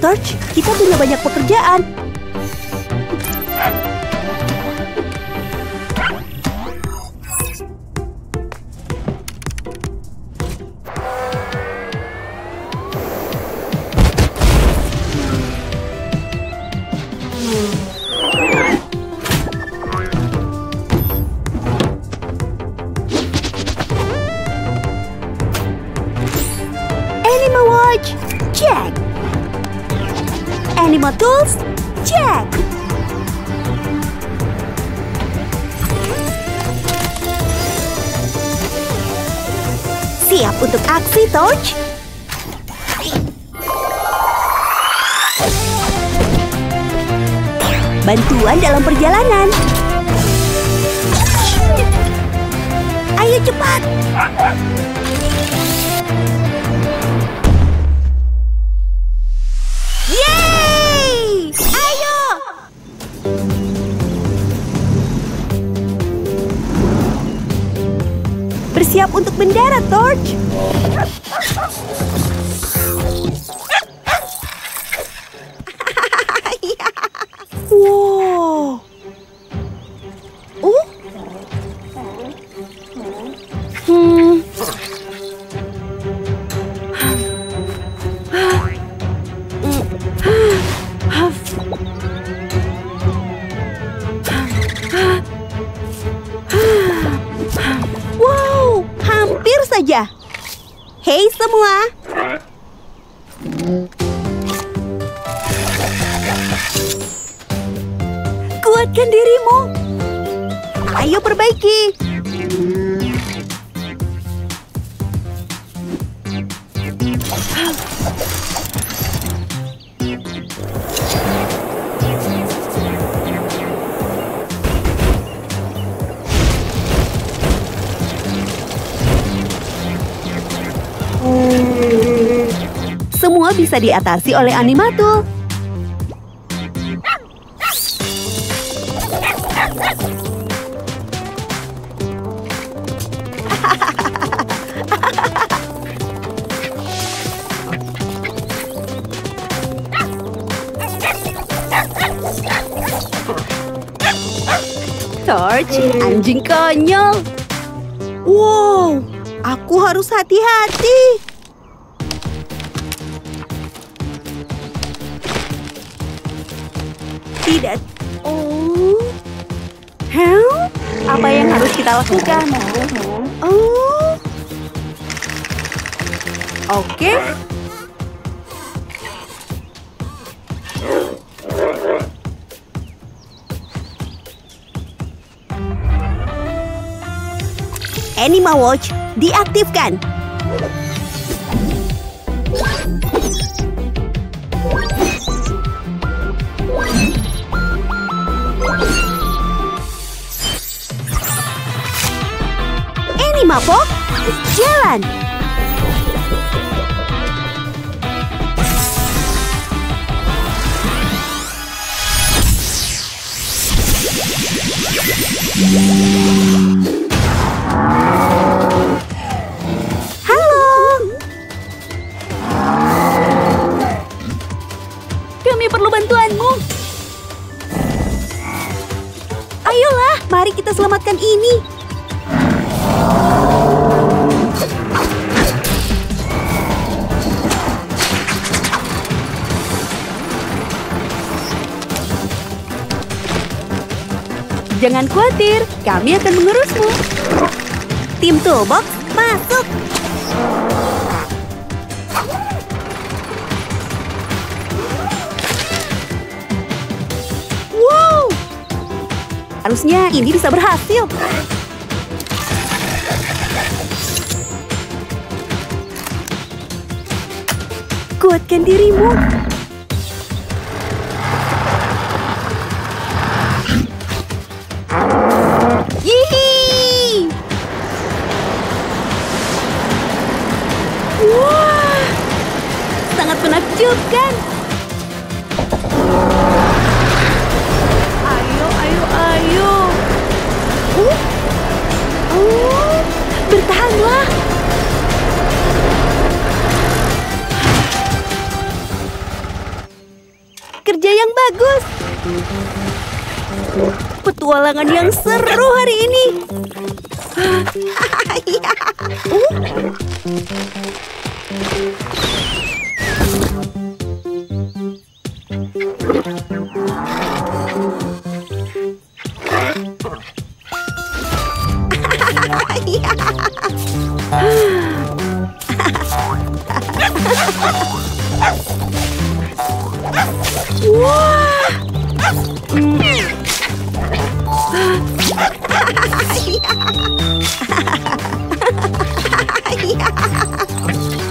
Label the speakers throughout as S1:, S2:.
S1: Torch, kita punya banyak pekerjaan. Animal Watch, check. Animal Tools, check. Siap untuk aksi, Torch. Bantuan dalam perjalanan. Ayo cepat. Yeay! Ayo! Bersiap untuk mendarat, Torch. Wow. Wow, hampir saja. Hei semua. Kuatkan dirimu. Ayo perbaiki. Semua bisa diatasi oleh Animatul. Torch, anjing konyol. Wow, aku harus hati-hati. Tidak. Oh. Hah? Apa yang harus kita lakukan? Oh. Oke. Animal Watch diaktifkan. Animal Pop, jalan. Kami perlu bantuanmu. Ayolah, mari kita selamatkan ini. Jangan khawatir, kami akan mengurusmu. Tim Toolbox, masuk. Wow! Harusnya ini bisa berhasil. Kuatkan dirimu. Yihi! Wah! Sangat menakjubkan. Ayo, ayo, ayo. Bertahanlah. petualangan yang seru hari ini.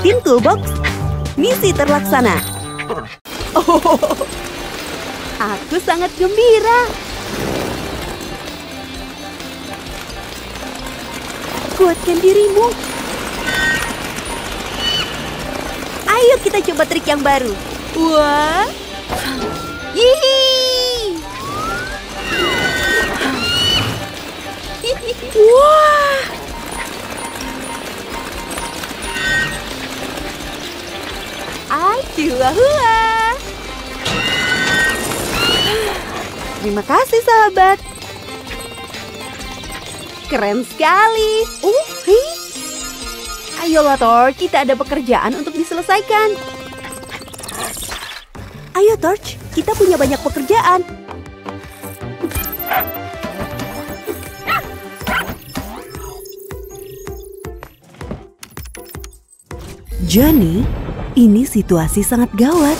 S1: Tim Toolbox, misi terlaksana. Oh, aku sangat gembira. Kuatkan dirimu. Ayo kita coba trik yang baru. Wah, yihi. Wah. Hua-hua. Terima kasih sahabat. Keren sekali. Hei. Ayolah Torch, kita ada pekerjaan untuk diselesaikan. Ayo Torch, kita punya banyak pekerjaan. Johnny, ini situasi sangat gawat.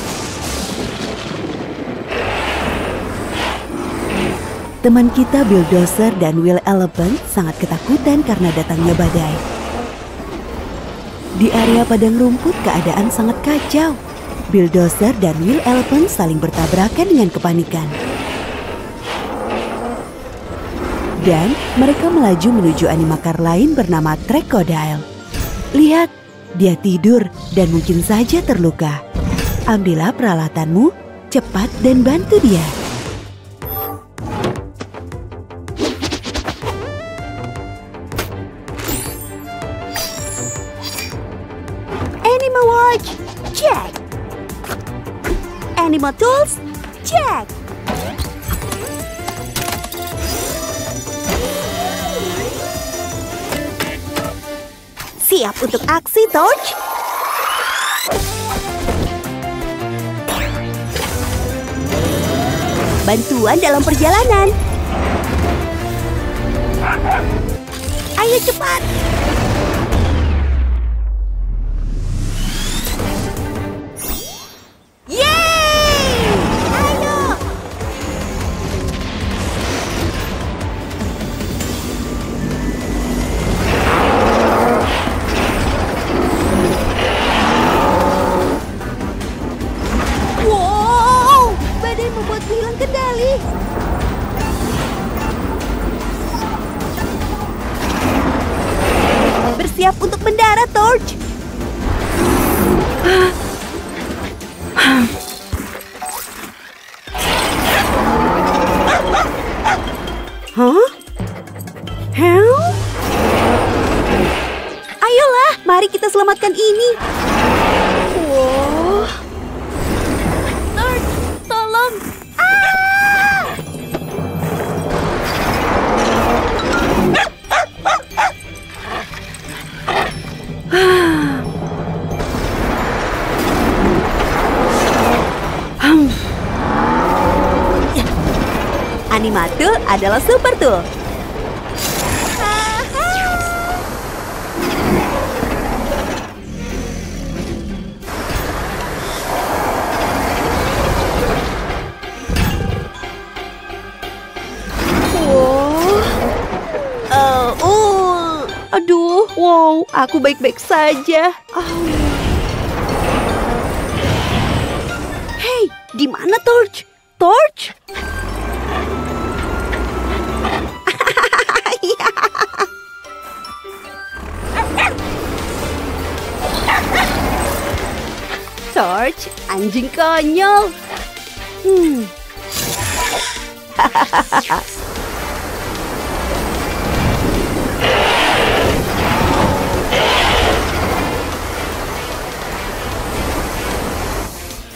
S1: Teman kita Bulldozer dan Wheel Elephant sangat ketakutan karena datangnya badai. Di area padang rumput keadaan sangat kacau. Bulldozer dan Wheel Elephant saling bertabrakan dengan kepanikan. Dan mereka melaju menuju animakar lain bernama Crocodile. Lihat, dia tidur dan mungkin saja terluka. Ambillah peralatanmu, cepat dan bantu dia. Animal Watch, check. Animal Tools, check. Siap untuk aksi, Torch. Bantuan dalam perjalanan. Ayo cepat. Yeay! Ayo. Wow, badai membuatku hilang kendali. Bersiap untuk mendarat, Torch. Hah? Help? Ayolah, mari kita selamatkan ini. Wow. Torch, tolong. Ah! Animatu adalah super tool. Aduh, wow, aku baik-baik saja. Hei, di mana Torch? Torch? Torch, anjing konyol.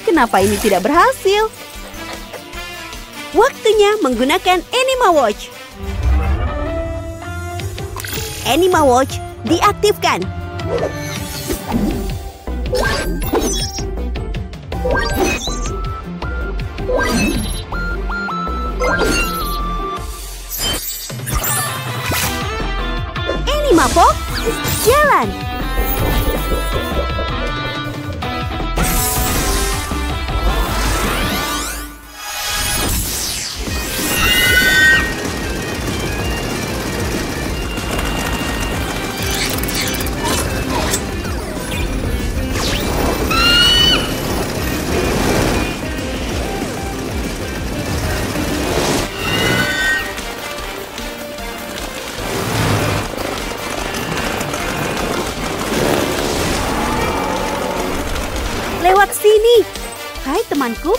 S1: Kenapa ini tidak berhasil?
S2: Waktunya menggunakan Anima Watch. Anima Watch diaktifkan. Anima Fox, jalan. Lewat sini. Hai temanku.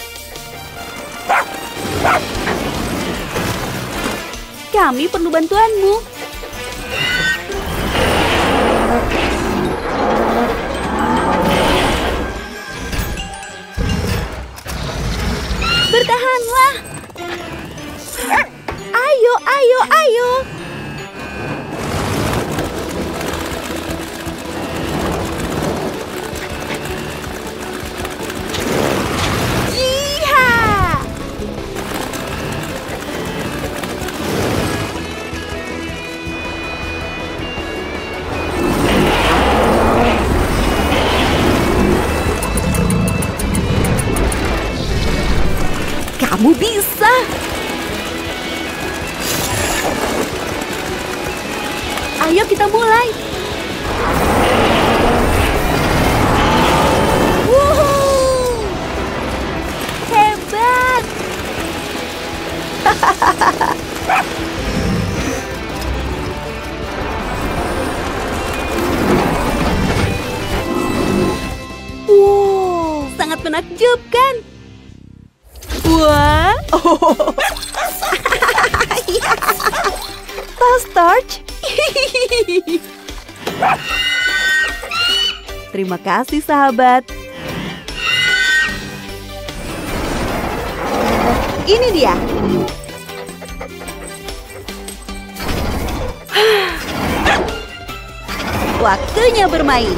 S2: Kami perlu bantuanmu. Bertahanlah. Ayo, ayo, ayo. Kamu bisa. Ayo kita mulai. Wuhuu! Hebat. Wow, sangat menakjubkan. Wah, oh. Tas Torch. Terima kasih sahabat. Ini dia. Waktunya bermain.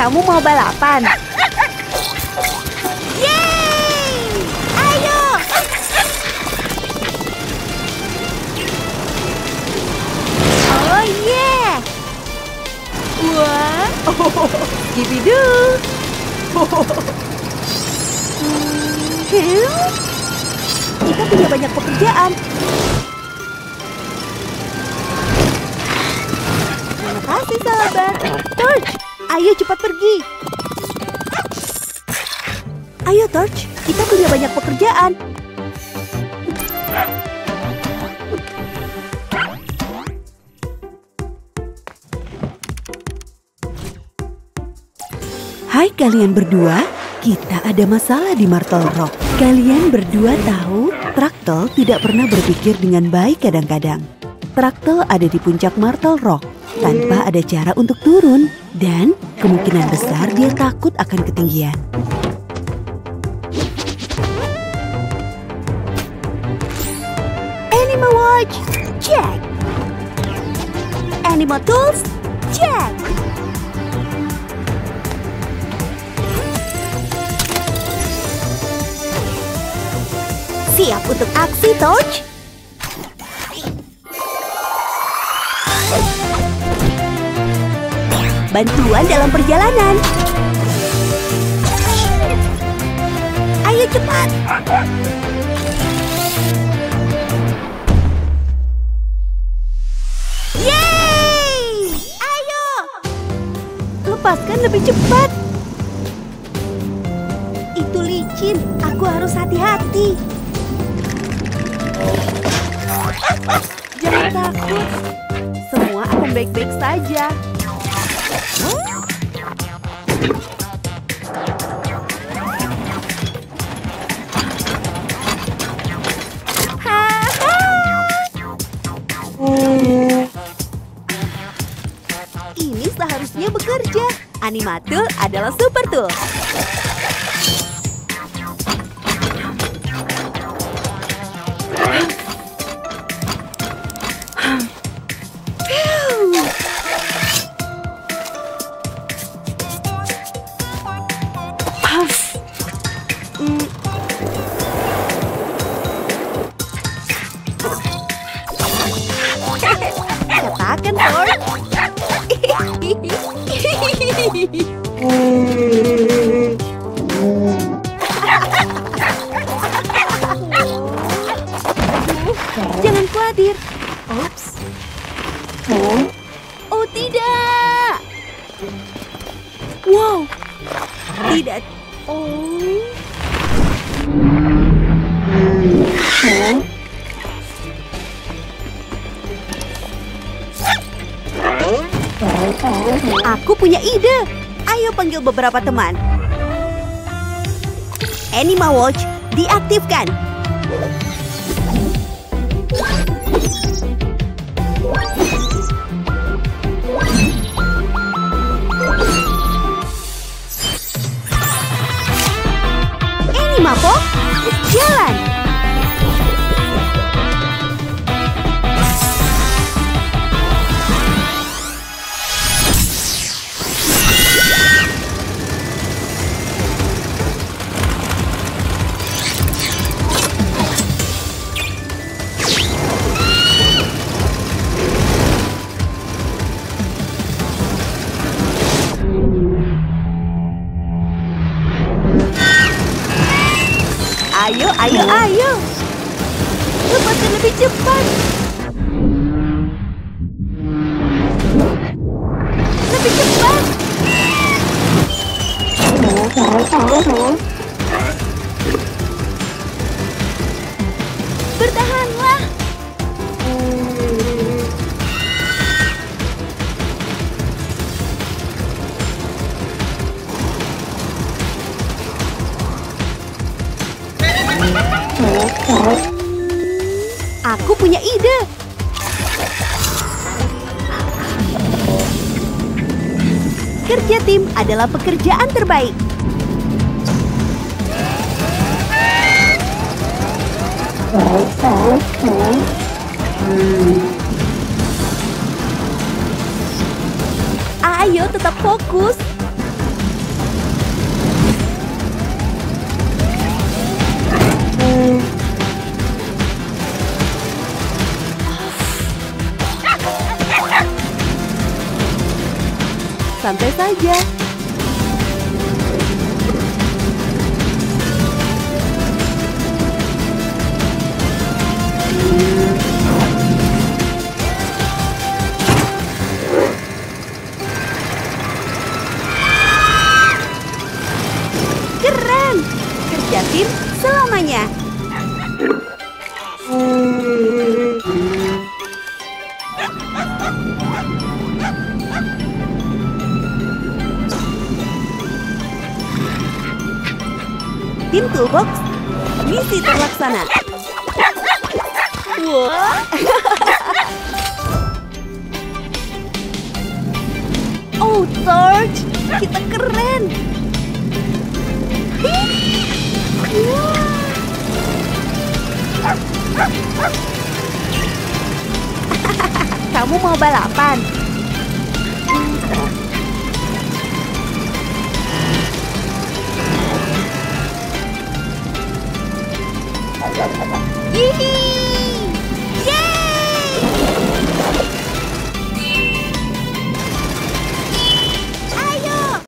S2: Kamu mau balapan? Yeay! Ayo! Oh yeah! Wah! Oh, skibidoo! Kita punya banyak pekerjaan. Terima kasih sahabat. Torch! Ayo cepat pergi. Ayo Torch, kita punya banyak pekerjaan.
S1: Hai kalian berdua, kita ada masalah di Martel Rock. Kalian berdua tahu, Traktel tidak pernah berpikir dengan baik kadang-kadang. Traktel ada di puncak Martel Rock tanpa ada cara untuk turun, dan kemungkinan besar dia takut akan ketinggian.
S2: Anima Watch, check. Anima Tools, check. Siap untuk aksi, Torch? Bantuan dalam perjalanan. Ayo cepat. Yeay! Ayo. Lepaskan lebih cepat. Itu licin. Aku harus hati-hati. Jangan takut. Semua Semua akan baik-baik saja. Ini seharusnya bekerja. Animatul adalah super tool. Katakan, Thor. Jangan khawatir. Oops. Oh tidak. Wow. Tidak. Oh. Aku punya ide. Ayo panggil beberapa teman. Anima Watch diaktifkan. Anima Pop, jalan. Ayo, ayo, ayo. Lepaskan lebih cepat. Lebih cepat. Bertahanlah. Aku punya ide. Kerja tim adalah pekerjaan terbaik. Ayo tetap fokus. Santai saja. Keren! Kerja tim selamanya. Tim Toolbox, misi terlaksana. Wah. Oh, Torch, kita keren. Kamu mau balapan?